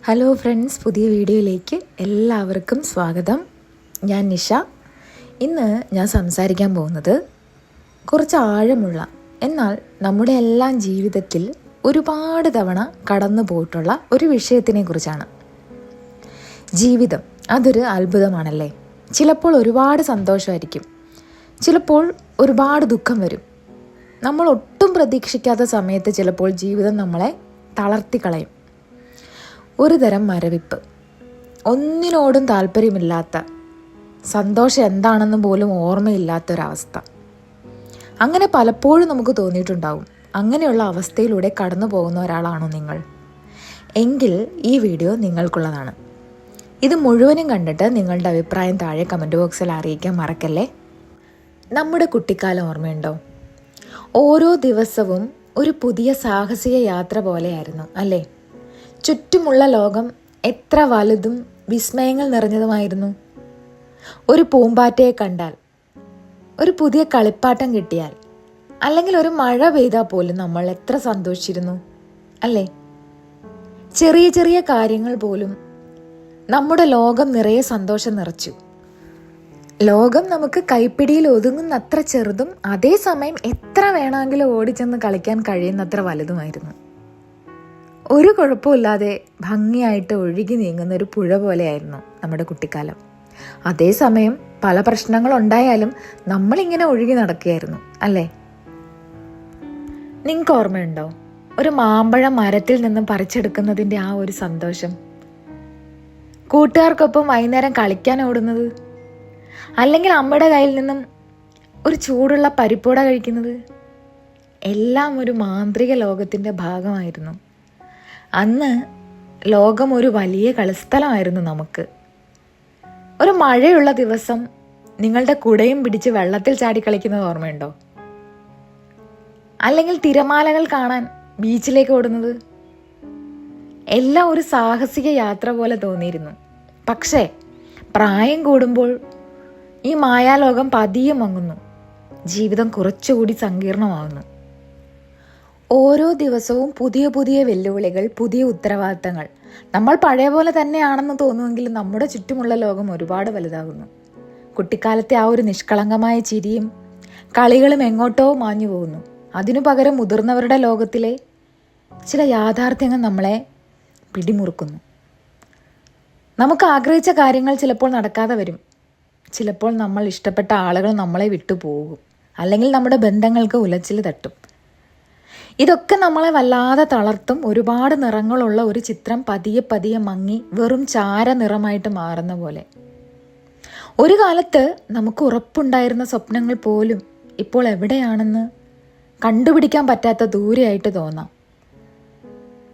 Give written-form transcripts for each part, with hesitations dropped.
Hello friends, പുതിയ വീഡിയോയിലേക്ക് എല്ലാവർക്കും സ്വാഗതം. ഞാൻ നിഷ. ഇന്ന് ഞാൻ സംസാരിക്കാൻ പോകുന്നത് കുറച്ച് ആഴമുള്ള, എന്നാൽ നമ്മുടെ എല്ലാം ജീവിതത്തിൽ ഒരുപാട് തവണ കടന്നു പോയിട്ടുള്ള ഒരു വിഷയത്തിനെ കുറിച്ചാണ്. ജീവിതം അതൊരു അത്ഭുതമാണല്ലേ. ചിലപ്പോൾ ഒരുപാട് സന്തോഷമായിരിക്കും, ചിലപ്പോൾ ഒരുപാട് ദുഃഖം വരും. നമ്മൾ ഒട്ടും പ്രതീക്ഷിക്കാത്ത സമയത്ത് ചിലപ്പോൾ ജീവിതം നമ്മളെ തളർത്തിക്കളയും. ഒരു തരം മരവിപ്പ്, ഒന്നിനോടും താല്പര്യമില്ലാത്ത, സന്തോഷം എന്താണെന്ന് പോലും ഓർമ്മയില്ലാത്തൊരവസ്ഥ. അങ്ങനെ പലപ്പോഴും നമുക്ക് തോന്നിയിട്ടുണ്ടാവും. അങ്ങനെയുള്ള അവസ്ഥയിലൂടെ കടന്നു പോകുന്ന ഒരാളാണോ നിങ്ങൾ? എങ്കിൽ ഈ വീഡിയോ നിങ്ങൾക്കുള്ളതാണ്. ഇത് മുഴുവനും കണ്ടിട്ട് നിങ്ങളുടെ അഭിപ്രായം താഴെ കമൻറ്റ് ബോക്സിൽ അറിയിക്കാൻ മറക്കല്ലേ. നമ്മുടെ കുട്ടിക്കാലം ഓർമ്മയുണ്ടോ? ഓരോ ദിവസവും ഒരു പുതിയ സാഹസിക യാത്ര പോലെയായിരുന്നു അല്ലേ? ചുറ്റുമുള്ള ലോകം എത്ര വലുതും വിസ്മയങ്ങൾ നിറഞ്ഞതുമായിരുന്നു. ഒരു പൂമ്പാറ്റയെ കണ്ടാൽ, ഒരു പുതിയ കളിപ്പാട്ടം കിട്ടിയാൽ, അല്ലെങ്കിൽ ഒരു മഴ പെയ്താൽ പോലും നമ്മൾ എത്ര സന്തോഷിച്ചിരുന്നു അല്ലേ? ചെറിയ ചെറിയ കാര്യങ്ങൾ പോലും നമ്മുടെ ലോകം നിറയെ സന്തോഷം നിറച്ചു. ലോകം നമുക്ക് കൈപ്പിടിയിൽ ഒതുങ്ങുന്നത്ര ചെറുതും അതേസമയം എത്ര വേണമെങ്കിലും ഓടിച്ചെന്ന് കളിക്കാൻ കഴിയുന്നത്ര വലുതുമായിരുന്നു. ഒരു കുഴപ്പമില്ലാതെ ഭംഗിയായിട്ട് ഒഴുകി നീങ്ങുന്ന ഒരു പുഴ പോലെയായിരുന്നു നമ്മുടെ കുട്ടിക്കാലം. അതേസമയം പല പ്രശ്നങ്ങളുണ്ടായാലും നമ്മളിങ്ങനെ ഒഴുകി നടക്കുകയായിരുന്നു അല്ലേ? നിങ്ങൾക്ക് ഓർമ്മയുണ്ടോ ഒരു മാമ്പഴം മരത്തിൽ നിന്നും പറിച്ചെടുക്കുന്നതിൻ്റെ ആ ഒരു സന്തോഷം? കൂട്ടുകാർക്കൊപ്പം വൈകുന്നേരം കളിക്കാൻ ഓടുന്നത്, അല്ലെങ്കിൽ അമ്മയുടെ കയ്യിൽ നിന്നും ഒരു ചൂടുള്ള പരിപ്പുവട കഴിക്കുന്നത്, എല്ലാം ഒരു മാന്ത്രിക ലോകത്തിൻ്റെ ഭാഗമായിരുന്നു. അന്ന് ലോകം ഒരു വലിയ കളിസ്ഥലമായിരുന്നു നമുക്ക്. ഒരു മഴയുള്ള ദിവസം നിങ്ങളുടെ കുടയും പിടിച്ച് വെള്ളത്തിൽ ചാടി കളിക്കുന്നത് ഓർമ്മയുണ്ടോ? അല്ലെങ്കിൽ തിരമാലകൾ കാണാൻ ബീച്ചിലേക്ക് ഓടുന്നത്, എല്ലാം ഒരു സാഹസിക യാത്ര പോലെ തോന്നിയിരുന്നു. പക്ഷേ പ്രായം കൂടുമ്പോൾ ഈ മായാലോകം പതിയെ മങ്ങുന്നു. ജീവിതം കുറച്ചുകൂടി സങ്കീർണമാകുന്നു. ഓരോ ദിവസവും പുതിയ പുതിയ വെല്ലുവിളികൾ, പുതിയ ഉത്തരവാദിത്തങ്ങൾ. നമ്മൾ പഴയ പോലെ തന്നെയാണെന്ന് തോന്നുമെങ്കിലും നമ്മുടെ ചുറ്റുമുള്ള ലോകം ഒരുപാട് വലുതാകുന്നു. കുട്ടിക്കാലത്തെ ആ ഒരു നിഷ്കളങ്കമായ ചിരിയും കളികളും എങ്ങോട്ടോ മാഞ്ഞു പോകുന്നു. അതിനു പകരം മുതിർന്നവരുടെ ലോകത്തിലെ ചില യാഥാർത്ഥ്യങ്ങൾ നമ്മളെ പിടിമുറുക്കുന്നു. നമുക്ക് ആഗ്രഹിച്ച കാര്യങ്ങൾ ചിലപ്പോൾ നടക്കാതെ വരും. ചിലപ്പോൾ നമ്മൾ ഇഷ്ടപ്പെട്ട ആളുകൾ നമ്മളെ വിട്ടുപോകും, അല്ലെങ്കിൽ നമ്മുടെ ബന്ധങ്ങൾക്ക് ഉലച്ചിൽ തട്ടും. ഇതൊക്കെ നമ്മളെ വല്ലാതെ തളർത്തും. ഒരുപാട് നിറങ്ങളുള്ള ഒരു ചിത്രം പതിയെ പതിയെ മങ്ങി വെറും ചാര നിറമായിട്ട് മാറുന്ന പോലെ. ഒരു കാലത്ത് നമുക്ക് ഉറപ്പുണ്ടായിരുന്ന സ്വപ്നങ്ങൾ പോലും ഇപ്പോൾ എവിടെയാണെന്ന് കണ്ടുപിടിക്കാൻ പറ്റാത്ത ദൂരെയായിട്ട് തോന്നാം.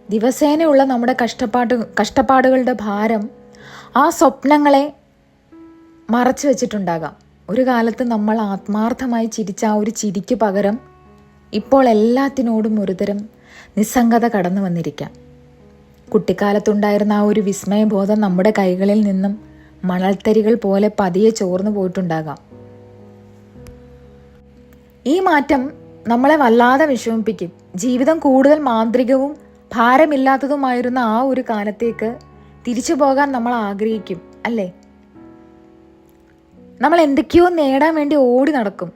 ദിവസേനയുള്ള നമ്മുടെ കഷ്ടപ്പാടുകളുടെ ഭാരം ആ സ്വപ്നങ്ങളെ മറച്ചു വെച്ചിട്ടുണ്ടാകാം. ഒരു കാലത്ത് നമ്മൾ ആത്മാർത്ഥമായി ചിരിച്ച ആ ഒരു ചിരിക്ക് പകരം ഇപ്പോൾ എല്ലാത്തിനോടും ഒരുതരം നിസ്സംഗത കടന്നു വന്നിരിക്കാം. കുട്ടിക്കാലത്തുണ്ടായിരുന്ന ആ ഒരു വിസ്മയബോധം നമ്മുടെ കൈകളിൽ നിന്നും മണൽത്തരികൾ പോലെ പതിയെ ചോർന്നു പോയിട്ടുണ്ടാകാം. ഈ മാറ്റം നമ്മളെ വല്ലാതെ വിഷമിപ്പിക്കും. ജീവിതം കൂടുതൽ മാന്ത്രികവും ഭാരമില്ലാത്തതുമായിരുന്ന ആ ഒരു കാലത്തേക്ക് തിരിച്ചു പോകാൻ നമ്മൾ ആഗ്രഹിക്കും അല്ലേ? നമ്മൾ എന്തൊക്കെയോ നേടാൻ വേണ്ടി ഓടി നടക്കും.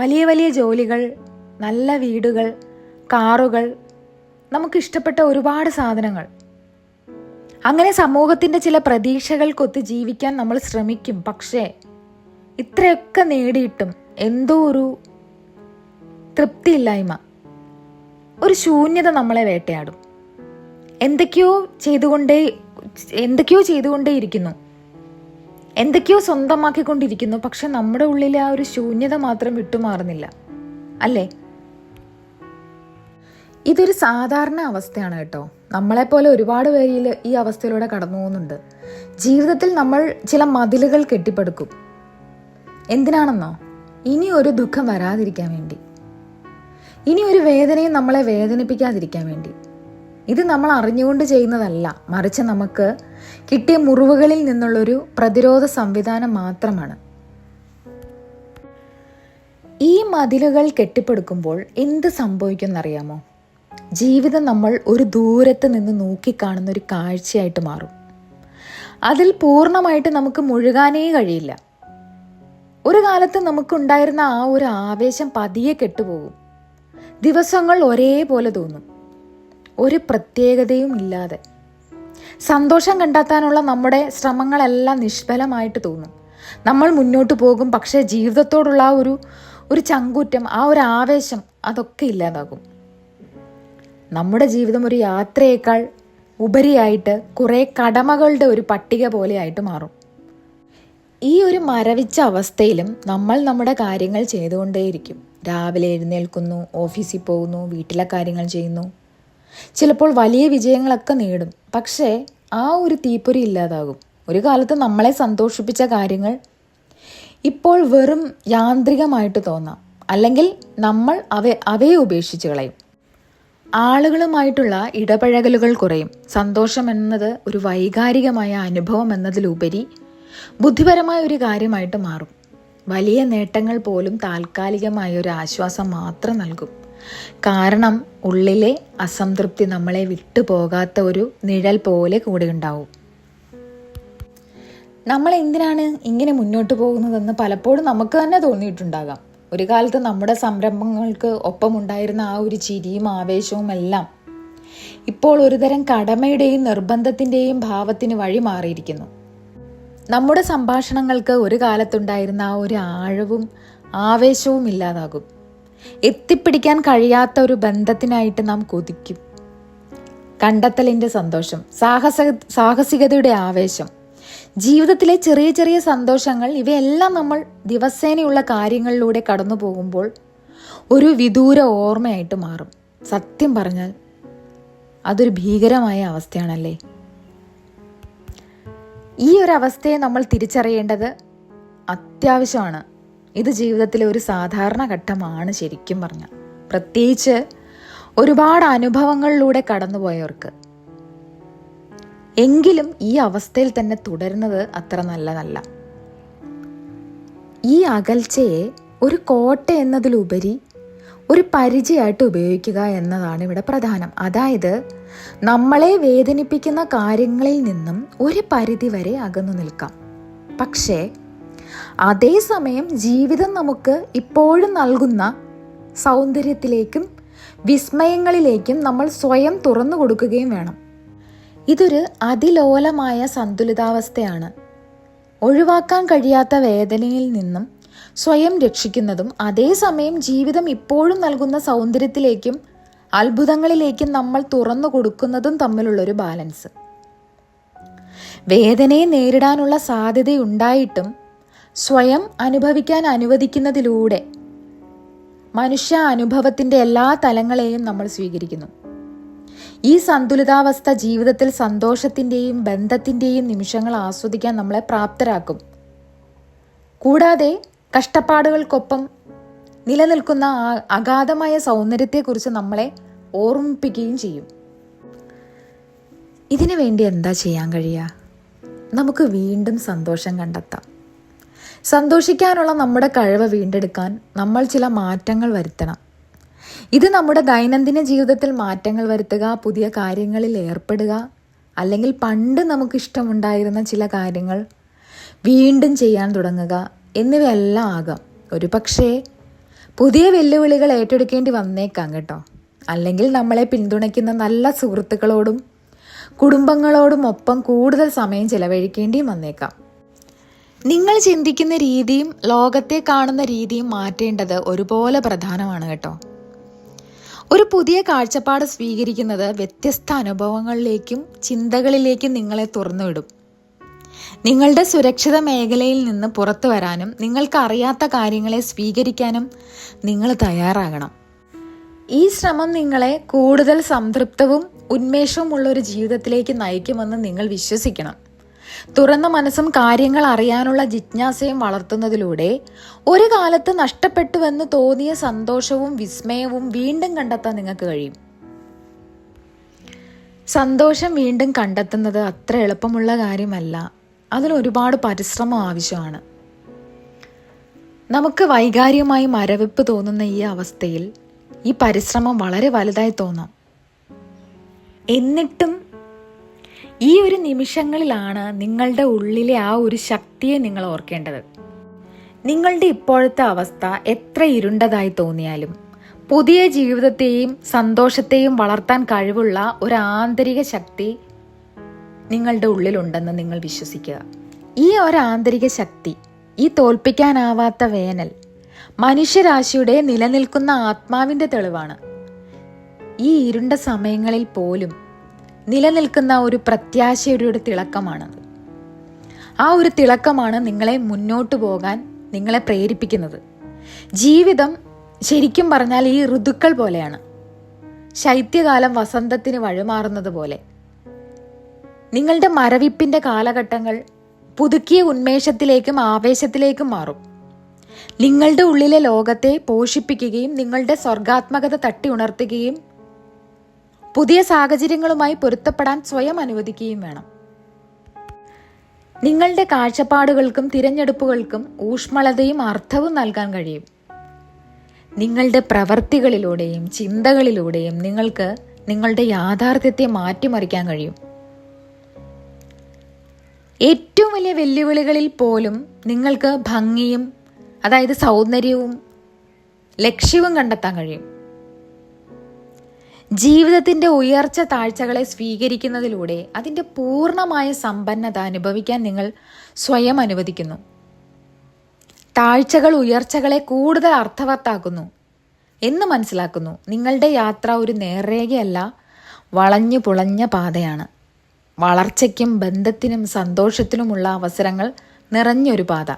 വലിയ വലിയ ജോലികൾ, നല്ല വീടുകൾ, കാറുകൾ, നമുക്കിഷ്ടപ്പെട്ട ഒരുപാട് സാധനങ്ങൾ. അങ്ങനെ സമൂഹത്തിൻ്റെ ചില പ്രതീക്ഷകൾക്കൊത്ത് ജീവിക്കാൻ നമ്മൾ ശ്രമിക്കും. പക്ഷേ ഇത്രയൊക്കെ നേടിയിട്ടും എന്തോ ഒരു തൃപ്തിയില്ലായ്മ, ഒരു ശൂന്യത നമ്മളെ വേട്ടയാടും. എന്തൊക്കെയോ ചെയ്തുകൊണ്ടേയിരിക്കുന്നു, എന്തൊക്കെയോ സ്വന്തമാക്കിക്കൊണ്ടിരിക്കുന്നു. പക്ഷെ നമ്മുടെ ഉള്ളിലെ ആ ഒരു ശൂന്യത മാത്രം വിട്ടുമാറുന്നില്ല അല്ലേ? ഇതൊരു സാധാരണ അവസ്ഥയാണ് കേട്ടോ. നമ്മളെപ്പോലെ ഒരുപാട് പേരിൽ ഈ അവസ്ഥയിലൂടെ കടന്നു പോകുന്നുണ്ട്. ജീവിതത്തിൽ നമ്മൾ ചില മതിലുകൾ കെട്ടിപ്പടുക്കും. എന്തിനാണെന്നോ? ഇനി ഒരു ദുഃഖം വരാതിരിക്കാൻ വേണ്ടി, ഇനി ഒരു വേദനയും നമ്മളെ വേദനിപ്പിക്കാതിരിക്കാൻ വേണ്ടി. ഇത് നമ്മൾ അറിഞ്ഞുകൊണ്ട് ചെയ്യുന്നതല്ല, മറിച്ച് നമുക്ക് കിട്ടിയ മുറിവുകളിൽ നിന്നുള്ളൊരു പ്രതിരോധ സംവിധാനം മാത്രമാണ്. ഈ മതിലുകൾ കെട്ടിപ്പടുക്കുമ്പോൾ എന്ത് സംഭവിക്കുമെന്നറിയാമോ? ജീവിതം നമ്മൾ ഒരു ദൂരത്ത് നിന്ന് നോക്കിക്കാണുന്ന ഒരു കാഴ്ചയായിട്ട് മാറും. അതിൽ പൂർണ്ണമായിട്ട് നമുക്ക് മുഴുകാനേ കഴിയില്ല. ഒരു കാലത്ത് നമുക്കുണ്ടായിരുന്ന ആ ഒരു ആവേശം പതിയെ കെട്ടുപോകും. ദിവസങ്ങൾ ഒരേപോലെ തോന്നും, ഒരു പ്രത്യേകതയും ഇല്ലാതെ. സന്തോഷം കണ്ടെത്താനുള്ള നമ്മുടെ ശ്രമങ്ങളെല്ലാം നിഷ്ഫലമായിട്ട് തോന്നും. നമ്മൾ മുന്നോട്ട് പോകും, പക്ഷേ ജീവിതത്തോടുള്ള ആ ഒരു ചങ്കൂറ്റം, ആ ഒരു ആവേശം, അതൊക്കെ ഇല്ലാതാകും. നമ്മുടെ ജീവിതം ഒരു യാത്രയേക്കാൾ ഉപരിയായിട്ട് കുറേ കടമകളുടെ ഒരു പട്ടിക പോലെയായിട്ട് മാറും. ഈ ഒരു മരവിച്ച അവസ്ഥയിലും നമ്മൾ നമ്മുടെ കാര്യങ്ങൾ ചെയ്തുകൊണ്ടേയിരിക്കും. രാവിലെ എഴുന്നേൽക്കുന്നു, ഓഫീസിൽ പോകുന്നു, വീട്ടിലെ കാര്യങ്ങൾ ചെയ്യുന്നു, ചിലപ്പോൾ വലിയ വിജയങ്ങളൊക്കെ നേടും. പക്ഷേ ആ ഒരു തീപ്പൊരി ഇല്ലാതാകും. ഒരു കാലത്ത് നമ്മളെ സന്തോഷിപ്പിച്ച കാര്യങ്ങൾ ഇപ്പോൾ വെറും യാന്ത്രികമായിട്ട് തോന്നാം, അല്ലെങ്കിൽ നമ്മൾ അവയെ ഉപേക്ഷിച്ച് കളയും. ആളുകളുമായിട്ടുള്ള ഇടപഴകലുകൾ കുറയും. സന്തോഷം എന്നത് ഒരു വൈകാരികമായ അനുഭവം എന്നതിലുപരി ബുദ്ധിപരമായ ഒരു കാര്യമായിട്ട് മാറും. വലിയ നേട്ടങ്ങൾ പോലും താൽക്കാലികമായ ഒരു ആശ്വാസം മാത്രം നൽകും. കാരണം ഉള്ളിലെ അസംതൃപ്തി നമ്മളെ വിട്ടുപോകാത്ത ഒരു നിഴൽ പോലെ കൂടെ ഉണ്ടാവും. നമ്മൾ എന്തിനാണ് ഇങ്ങനെ മുന്നോട്ട് പോകുന്നതെന്ന് പലപ്പോഴും നമുക്ക് തന്നെ തോന്നിയിട്ടുണ്ടാകാം. ഒരു കാലത്ത് നമ്മുടെ സംരംഭങ്ങൾക്ക് ഒപ്പമുണ്ടായിരുന്ന ആ ഒരു ചിരിയും ആവേശവും എല്ലാം ഇപ്പോൾ ഒരുതരം കടമയുടെയും നിർബന്ധത്തിൻ്റെയും ഭാവത്തിന് വഴി മാറിയിരിക്കുന്നു. നമ്മുടെ സംഭാഷണങ്ങൾക്ക് ഒരു കാലത്തുണ്ടായിരുന്ന ആ ഒരു ആഴവും ആവേശവും ഇല്ലാതാകും. എത്തിപ്പിടിക്കാൻ കഴിയാത്ത ഒരു ബന്ധത്തിനായിട്ട് നാം കൊതിക്കും. കണ്ടെത്തലിൻ്റെ സന്തോഷം, സാഹസികതയുടെ ആവേശം, ജീവിതത്തിലെ ചെറിയ ചെറിയ സന്തോഷങ്ങൾ, ഇവയെല്ലാം നമ്മൾ ദിവസേനയുള്ള കാര്യങ്ങളിലൂടെ കടന്നു പോകുമ്പോൾ ഒരു വിദൂര ഓർമ്മയായിട്ട് മാറും. സത്യം പറഞ്ഞാൽ അതൊരു ഭീകരമായ അവസ്ഥയാണല്ലേ. ഈ ഒരു അവസ്ഥയെ നമ്മൾ തിരിച്ചറിയേണ്ടത് അത്യാവശ്യമാണ്. ഇത് ജീവിതത്തിലെ ഒരു സാധാരണ ഘട്ടമാണ് ശരിക്കും പറഞ്ഞാൽ, പ്രത്യേകിച്ച് ഒരുപാട് അനുഭവങ്ങളിലൂടെ കടന്നുപോയവർക്ക്. എങ്കിലും ഈ അവസ്ഥയിൽ തന്നെ തുടരുന്നത് അത്ര നല്ലതല്ല. ഈ അകൽച്ചയെ ഒരു കോട്ട എന്നതിലുപരി ഒരു പരിചയമായിട്ട് ഉപയോഗിക്കുക എന്നതാണ് ഇവിടെ പ്രധാനം. അതായത് നമ്മളെ വേദനിപ്പിക്കുന്ന കാര്യങ്ങളിൽ നിന്നും ഒരു പരിധി വരെ അകന്നു നിൽക്കാം. പക്ഷേ അതേസമയം ജീവിതം നമുക്ക് ഇപ്പോഴും നൽകുന്ന സൗന്ദര്യത്തിലേക്കും വിസ്മയങ്ങളിലേക്കും നമ്മൾ സ്വയം തുറന്നു കൊടുക്കുകയും വേണം. ഇതൊരു അതിലോലമായ സന്തുലിതാവസ്ഥയാണ്. ഒഴിവാക്കാൻ കഴിയാത്ത വേദനയിൽ നിന്നും സ്വയം രക്ഷിക്കുന്നതും അതേസമയം ജീവിതം ഇപ്പോഴും നൽകുന്ന സൗന്ദര്യത്തിലേക്കും അത്ഭുതങ്ങളിലേക്കും നമ്മൾ തുറന്നു കൊടുക്കുന്നതും തമ്മിലുള്ളൊരു ബാലൻസ്. വേദനയെ നേരിടാനുള്ള സാധ്യതയുണ്ടായിട്ടും സ്വയം അനുഭവിക്കാൻ അനുവദിക്കുന്നതിലൂടെ മനുഷ്യ അനുഭവത്തിൻ്റെ എല്ലാ തലങ്ങളെയും നമ്മൾ സ്വീകരിക്കുന്നു. ഈ സന്തുലിതാവസ്ഥ ജീവിതത്തിൽ സന്തോഷത്തിൻ്റെയും ബന്ധത്തിൻ്റെയും നിമിഷങ്ങൾ ആസ്വദിക്കാൻ നമ്മളെ പ്രാപ്തരാക്കും. കൂടാതെ കഷ്ടപ്പാടുകൾക്കൊപ്പം നിലനിൽക്കുന്ന അഗാധമായ സൗന്ദര്യത്തെക്കുറിച്ച് നമ്മളെ ഓർമ്മിപ്പിക്കുകയും ചെയ്യും. ഇതിനു വേണ്ടി എന്താ ചെയ്യാൻ കഴിയുക? നമുക്ക് വീണ്ടും സന്തോഷം കണ്ടെത്താം. സന്തോഷിക്കാനുള്ള നമ്മുടെ കഴിവ് വീണ്ടെടുക്കാൻ നമ്മൾ ചില മാറ്റങ്ങൾ വരുത്തണം. ഇത് നമ്മുടെ ദൈനംദിന ജീവിതത്തിൽ മാറ്റങ്ങൾ വരുത്തുക, പുതിയ കാര്യങ്ങളിൽ ഏർപ്പെടുക, അല്ലെങ്കിൽ പണ്ട് നമുക്കിഷ്ടമുണ്ടായിരുന്ന ചില കാര്യങ്ങൾ വീണ്ടും ചെയ്യാൻ തുടങ്ങുക എന്നിവയെല്ലാം ആകാം. ഒരു പക്ഷേ പുതിയ വെല്ലുവിളികൾ ഏറ്റെടുക്കേണ്ടി വന്നേക്കാം കേട്ടോ. അല്ലെങ്കിൽ നമ്മളെ പിന്തുണയ്ക്കുന്ന നല്ല സുഹൃത്തുക്കളോടും കുടുംബങ്ങളോടും ഒപ്പം കൂടുതൽ സമയം ചിലവഴിക്കേണ്ടിയും വന്നേക്കാം. നിങ്ങൾ ചിന്തിക്കുന്ന രീതിയും ലോകത്തെ കാണുന്ന രീതിയും മാറ്റേണ്ടത് ഒരുപോലെ പ്രധാനമാണ് കേട്ടോ. ഒരു പുതിയ കാഴ്ചപ്പാട് സ്വീകരിക്കുന്നത് വ്യത്യസ്ത അനുഭവങ്ങളിലേക്കും ചിന്തകളിലേക്കും നിങ്ങളെ തുറന്നുവിടും. നിങ്ങളുടെ സുരക്ഷിത മേഖലയിൽ നിന്ന് പുറത്തു വരാനും നിങ്ങൾക്ക് അറിയാത്ത കാര്യങ്ങളെ സ്വീകരിക്കാനും നിങ്ങൾ തയ്യാറാകണം. ഈ ശ്രമം നിങ്ങളെ കൂടുതൽ സംതൃപ്തവും ഉന്മേഷവുമുള്ള ഒരു ജീവിതത്തിലേക്ക് നയിക്കുമെന്ന് നിങ്ങൾ വിശ്വസിക്കണം. തുറന്ന മനസ്സും കാര്യങ്ങൾ അറിയാനുള്ള ജിജ്ഞാസയും വളർത്തുന്നതിലൂടെ ഒരു കാലത്ത് നഷ്ടപ്പെട്ടുവെന്ന് തോന്നിയ സന്തോഷവും വിസ്മയവും വീണ്ടും കണ്ടെത്താൻ നിങ്ങൾക്ക് കഴിയും. സന്തോഷം വീണ്ടും കണ്ടെത്തുന്നത് അത്ര എളുപ്പമുള്ള കാര്യമല്ല. അതിന് ഒരുപാട് പരിശ്രമം ആവശ്യമാണ്. നമുക്ക് വൈകാരികമായി മരവിപ്പ് തോന്നുന്ന ഈ അവസ്ഥയിൽ ഈ പരിശ്രമം വളരെ വലുതായി തോന്നാം. എന്നിട്ടും ഈ ഒരു നിമിഷങ്ങളിലാണ് നിങ്ങളുടെ ഉള്ളിലെ ആ ഒരു ശക്തിയെ നിങ്ങൾ ഓർക്കേണ്ടത്. നിങ്ങളുടെ ഇപ്പോഴത്തെ അവസ്ഥ എത്ര ഇരുണ്ടതായി തോന്നിയാലും പുതിയ ജീവിതത്തെയും സന്തോഷത്തെയും വളർത്താൻ കഴിവുള്ള ഒരു ആന്തരിക ശക്തി നിങ്ങളുടെ ഉള്ളിലുണ്ടെന്ന് നിങ്ങൾ വിശ്വസിക്കുക. ഈ ഒരു ആന്തരിക ശക്തി, ഈ തോൽപ്പിക്കാനാവാത്ത വേനൽ, മനുഷ്യരാശിയുടെ നിലനിൽക്കുന്ന ആത്മാവിൻ്റെ തെളിവാണ്. ഈ ഇരുണ്ട സമയങ്ങളിൽ പോലും നിലനിൽക്കുന്ന ഒരു പ്രത്യാശയുടെ ഒരു തിളക്കമാണത്. ആ ഒരു തിളക്കമാണ് നിങ്ങളെ മുന്നോട്ട് പോകാൻ നിങ്ങളെ പ്രേരിപ്പിക്കുന്നത്. ജീവിതം ശരിക്കും പറഞ്ഞാൽ ഈ ഋതുക്കൾ പോലെയാണ്. ശൈത്യകാലം വസന്തത്തിന് വഴിമാറുന്നത് പോലെ നിങ്ങളുടെ മരവിപ്പിന്റെ കാലഘട്ടങ്ങൾ പുതുക്കിയ ഉന്മേഷത്തിലേക്കും ആവേശത്തിലേക്കും മാറും. നിങ്ങളുടെ ഉള്ളിലെ ലോകത്തെ പോഷിപ്പിക്കുകയും നിങ്ങളുടെ സർഗാത്മകത തട്ടി ഉണർത്തുകയും പുതിയ സാഹചര്യങ്ങളുമായി പൊരുത്തപ്പെടാൻ സ്വയം അനുവദിക്കുകയും വേണം. നിങ്ങളുടെ കാഴ്ചപ്പാടുകൾക്കും തിരഞ്ഞെടുപ്പുകൾക്കും ഊഷ്മളതയും അർത്ഥവും നൽകാൻ കഴിയും. നിങ്ങളുടെ പ്രവൃത്തികളിലൂടെയും ചിന്തകളിലൂടെയും നിങ്ങൾക്ക് നിങ്ങളുടെ യാഥാർത്ഥ്യത്തെ മാറ്റിമറിക്കാൻ കഴിയും. ഏറ്റവും വലിയ വെല്ലുവിളികളിൽ പോലും നിങ്ങൾക്ക് ഭംഗിയും, അതായത് സൗന്ദര്യവും ലക്ഷ്യവും കണ്ടെത്താൻ കഴിയും. ജീവിതത്തിൻ്റെ ഉയർച്ച താഴ്ചകളെ സ്വീകരിക്കുന്നതിലൂടെ അതിൻ്റെ പൂർണ്ണമായ സമ്പന്നത അനുഭവിക്കാൻ നിങ്ങൾ സ്വയം അനുവദിക്കുന്നു. താഴ്ചകൾ ഉയർച്ചകളെ കൂടുതൽ അർത്ഥവത്താക്കുന്നു എന്ന് മനസ്സിലാക്കുന്നു. നിങ്ങളുടെ യാത്ര ഒരു നേർരേഖയല്ല, വളഞ്ഞു പുളഞ്ഞ പാതയാണ്. വളർച്ചയ്ക്കും ബന്ധത്തിനും സന്തോഷത്തിനുമുള്ള അവസരങ്ങൾ നിറഞ്ഞൊരു പാത.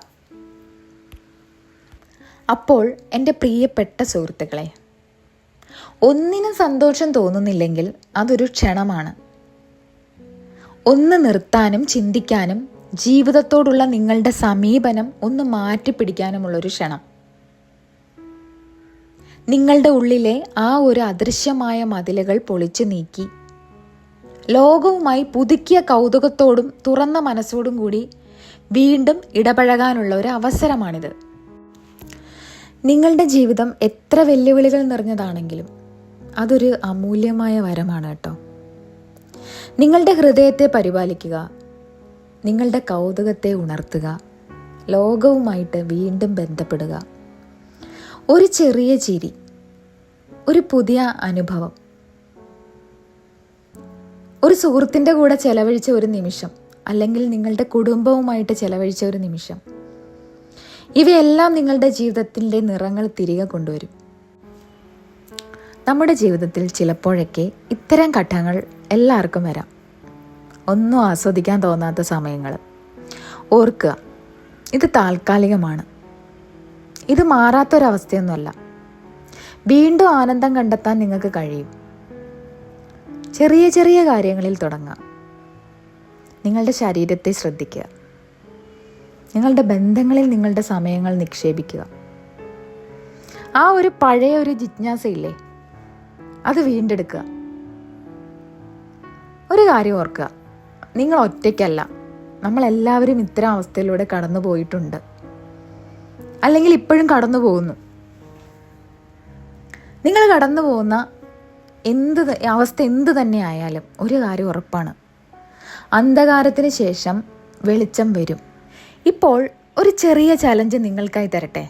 അപ്പോൾ എൻ്റെ പ്രിയപ്പെട്ട സുഹൃത്തുക്കളെ, ഒന്നിനും സന്തോഷം തോന്നുന്നില്ലെങ്കിൽ അതൊരു ക്ഷണമാണ്. ഒന്ന് നിർത്താനും ചിന്തിക്കാനും ജീവിതത്തോടുള്ള നിങ്ങളുടെ സമീപനം ഒന്ന് മാറ്റിപ്പിടിക്കാനുമുള്ളൊരു ക്ഷണം. നിങ്ങളുടെ ഉള്ളിലെ ആ ഒരു അദൃശ്യമായ മതിലുകൾ പൊളിച്ചു നീക്കി ലോകവുമായി പുതുക്കിയ കൗതുകത്തോടും തുറന്ന മനസ്സോടും കൂടി വീണ്ടും ഇടപഴകാനുള്ള ഒരു അവസരമാണിത്. നിങ്ങളുടെ ജീവിതം എത്ര വെല്ലുവിളികൾ നിറഞ്ഞതാണെങ്കിലും അതൊരു അമൂല്യമായ വരമാണ് കേട്ടോ. നിങ്ങളുടെ ഹൃദയത്തെ പരിപാലിക്കുക, നിങ്ങളുടെ കൗതുകത്തെ ഉണർത്തുക, ലോകവുമായിട്ട് വീണ്ടും ബന്ധപ്പെടുക. ഒരു ചെറിയ ചിരി, ഒരു പുതിയ അനുഭവം, ഒരു സുഹൃത്തിൻ്റെ കൂടെ ചെലവഴിച്ച ഒരു നിമിഷം, അല്ലെങ്കിൽ നിങ്ങളുടെ കുടുംബവുമായിട്ട് ചെലവഴിച്ച ഒരു നിമിഷം, ഇവയെല്ലാം നിങ്ങളുടെ ജീവിതത്തിൻ്റെ നിറങ്ങൾ തിരികെ കൊണ്ടുവരും. നമ്മുടെ ജീവിതത്തിൽ ചിലപ്പോഴൊക്കെ ഇത്തരം ഘട്ടങ്ങൾ എല്ലാവർക്കും വരാം. ഒന്നും ആസ്വദിക്കാൻ തോന്നാത്ത സമയങ്ങൾ. ഓർക്കുക, ഇത് താൽക്കാലികമാണ്. ഇത് മാറാത്തൊരവസ്ഥയൊന്നുമല്ല. വീണ്ടും ആനന്ദം കണ്ടെത്താൻ നിങ്ങൾക്ക് കഴിയും. ചെറിയ ചെറിയ കാര്യങ്ങളിൽ തുടങ്ങുക. നിങ്ങളുടെ ശരീരത്തെ ശ്രദ്ധിക്കുക. നിങ്ങളുടെ ബന്ധങ്ങളിൽ നിങ്ങളുടെ സമയങ്ങൾ നിക്ഷേപിക്കുക. ആ ഒരു പഴയ ഒരു ജിജ്ഞാസയില്ലേ, അത് വീണ്ടെടുക്കുക. ഒരു കാര്യം ഓർക്കുക, നിങ്ങൾ ഒറ്റയ്ക്കല്ല. നമ്മളെല്ലാവരും ഇത്തരം അവസ്ഥയിലൂടെ കടന്നു പോയിട്ടുണ്ട്, അല്ലെങ്കിൽ ഇപ്പോഴും കടന്നു പോകുന്നു. നിങ്ങൾ കടന്നു പോകുന്ന അവസ്ഥ എന്ത് തന്നെ ആയാലും ഒരു കാര്യം ഉറപ്പാണ്, അന്ധകാരത്തിന് ശേഷം വെളിച്ചം വരും. ഇപ്പോൾ ഒരു ചെറിയ ചലഞ്ച് നിങ്ങൾക്കായി തരട്ടെ.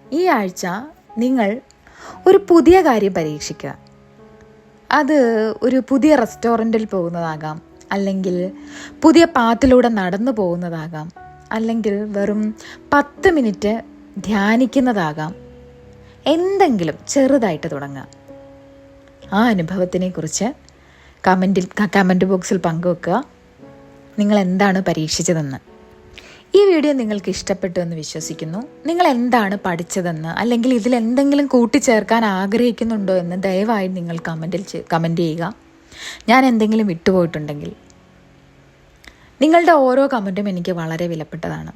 ഈ ആഴ്ച നിങ്ങൾ ഒരു പുതിയ കാര്യം പരീക്ഷിക്കുക. അത് ഒരു പുതിയ റെസ്റ്റോറൻറ്റിൽ പോകുന്നതാകാം, അല്ലെങ്കിൽ പുതിയ പാത്തിലൂടെ നടന്നു പോകുന്നതാകാം, അല്ലെങ്കിൽ വെറും 10 മിനിറ്റ് ധ്യാനിക്കുന്നതാകാം. എന്തെങ്കിലും ചെറുതായിട്ട് തുടങ്ങുക. ആ അനുഭവത്തിനെ കുറിച്ച് കമൻറ്റ് ബോക്സിൽ പങ്കുവെക്കുക. നിങ്ങൾ എന്താണ് പരീക്ഷിച്ചതെന്ന്. ഈ വീഡിയോ നിങ്ങൾക്ക് ഇഷ്ടപ്പെട്ടു എന്ന് വിശ്വസിക്കുന്നു. നിങ്ങൾ എന്താണ് പഠിച്ചതെന്ന്, അല്ലെങ്കിൽ ഇതിൽ എന്തെങ്കിലും കൂട്ടിച്ചേർക്കാൻ ആഗ്രഹിക്കുന്നുണ്ടോ എന്ന് ദയവായി നിങ്ങൾ കമൻറ്റ് ചെയ്യുക. ഞാൻ എന്തെങ്കിലും വിട്ടുപോയിട്ടുണ്ടെങ്കിൽ. നിങ്ങളുടെ ഓരോ കമൻറ്റും എനിക്ക് വളരെ വിലപ്പെട്ടതാണ്.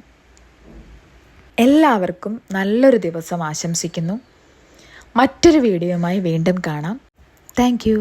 എല്ലാവർക്കും നല്ലൊരു ദിവസം ആശംസിക്കുന്നു. മറ്റൊരു വീഡിയോയുമായി വീണ്ടും കാണാം. Thank you.